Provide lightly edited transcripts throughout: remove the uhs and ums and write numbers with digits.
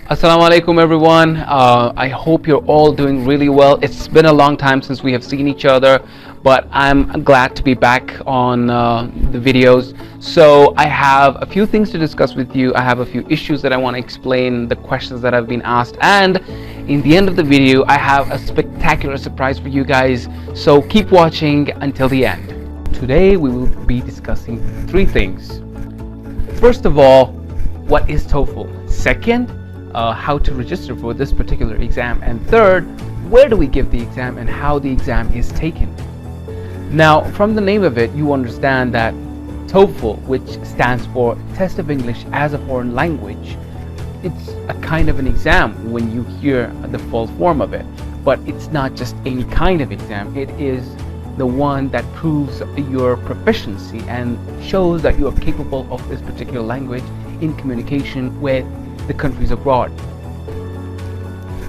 Assalamu alaikum everyone. I hope you're all doing really well. It's been a long time since we have seen each other, but I'm glad to be back on the videos. So I have a few things to discuss with you. I have a few issues that I want to explain, the questions that have been asked, and in the end of the video I have a spectacular surprise for you guys. So keep watching until the end. Today we will be discussing three things. First of all, what is TOEFL? Second, how to register for this particular exam, and third, where do we give the exam and how the exam is taken. Now, from the name of it, you understand that TOEFL, which stands for Test of English as a Foreign Language, it's a kind of an exam when you hear the full form of it, but it's not just any kind of exam. It is the one that proves your proficiency and shows that you are capable of this particular language in communication with the countries abroad.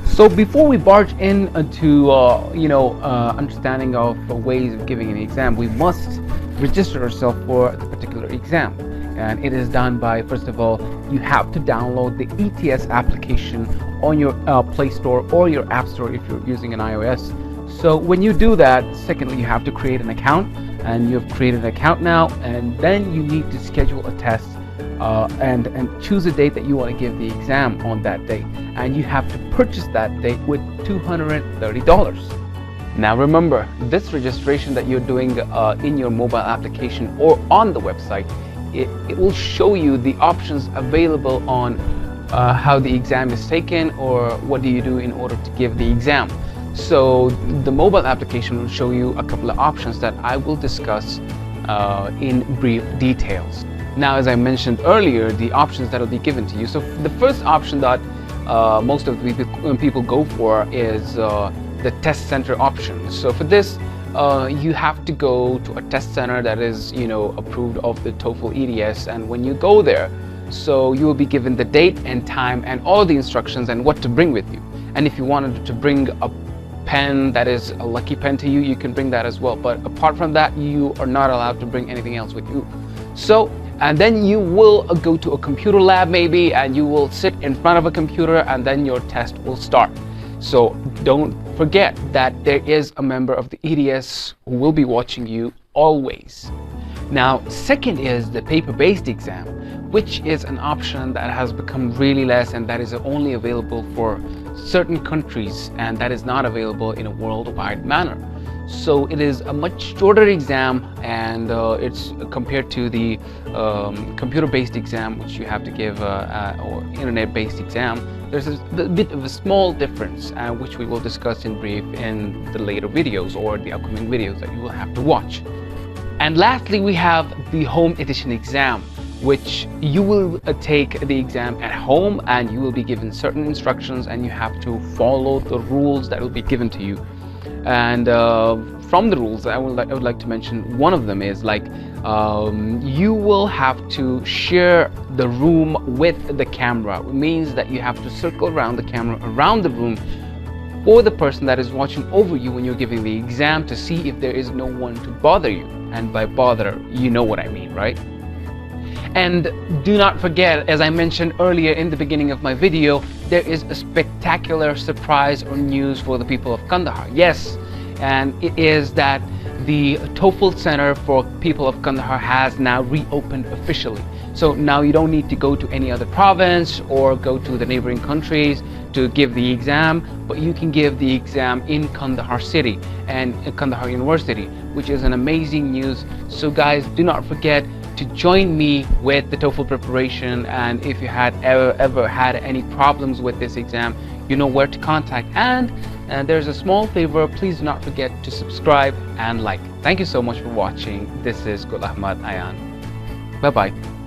So before we barge into understanding of ways of giving an exam, we must register ourselves for the particular exam, and it is done by, first of all, you have to download the ETS application on your Play Store or your App Store if you're using an iOS. So when you do that, secondly, you have to create an account, and you've created an account now, and then you need to schedule a test and choose a date that you want to give the exam on that date, and you have to purchase that date with $230. Now remember, this registration that you're doing in your mobile application or on the website, it will show you the options available on how the exam is taken or what do you do in order to give the exam. So the mobile application will show you a couple of options that I will discuss in brief details. Now, as I mentioned earlier, the options that will be given to you. So the first option that most of the people go for is the test center option. So for this, you have to go to a test center that is, approved of the TOEFL EDS, and when you go there, so you will be given the date and time and all the instructions and what to bring with you. And if you wanted to bring a pen that is a lucky pen to you, you can bring that as well. But apart from that, you are not allowed to bring anything else with you. So, and then you will go to a computer lab maybe, and you will sit in front of a computer, and then your test will start. So don't forget that there is a member of the EDS who will be watching you always. Now, second is the paper-based exam, which is an option that has become really less, and that is only available for certain countries, and that is not available in a worldwide manner. So it is a much shorter exam, and it's compared to the computer-based exam, which you have to give, or internet-based exam. There's a bit of a small difference, which we will discuss in brief in the later videos or the upcoming videos that you will have to watch. And lastly, we have the home edition exam, which you will take the exam at home, and you will be given certain instructions, and you have to follow the rules that will be given to you. And from the rules, I would like to mention one of them is you will have to share the room with the camera. It means that you have to circle around the camera around the room for the person that is watching over you when you're giving the exam, to see if there is no one to bother you. And by bother, you know what I mean, right? And do not forget, as I mentioned earlier in the beginning of my video, there is a spectacular surprise or news for the people of Kandahar. Yes, and it is that the TOEFL Center for people of Kandahar has now reopened officially. So now you don't need to go to any other province or go to the neighboring countries to give the exam, but you can give the exam in Kandahar city and Kandahar University, which is an amazing news. So guys, do not forget to join me with the TOEFL preparation, and if you had ever had any problems with this exam, you know where to contact. And there's a small favor, please do not forget to subscribe and like. Thank you so much for watching. This is Gul Ahmad Ayan. Bye bye.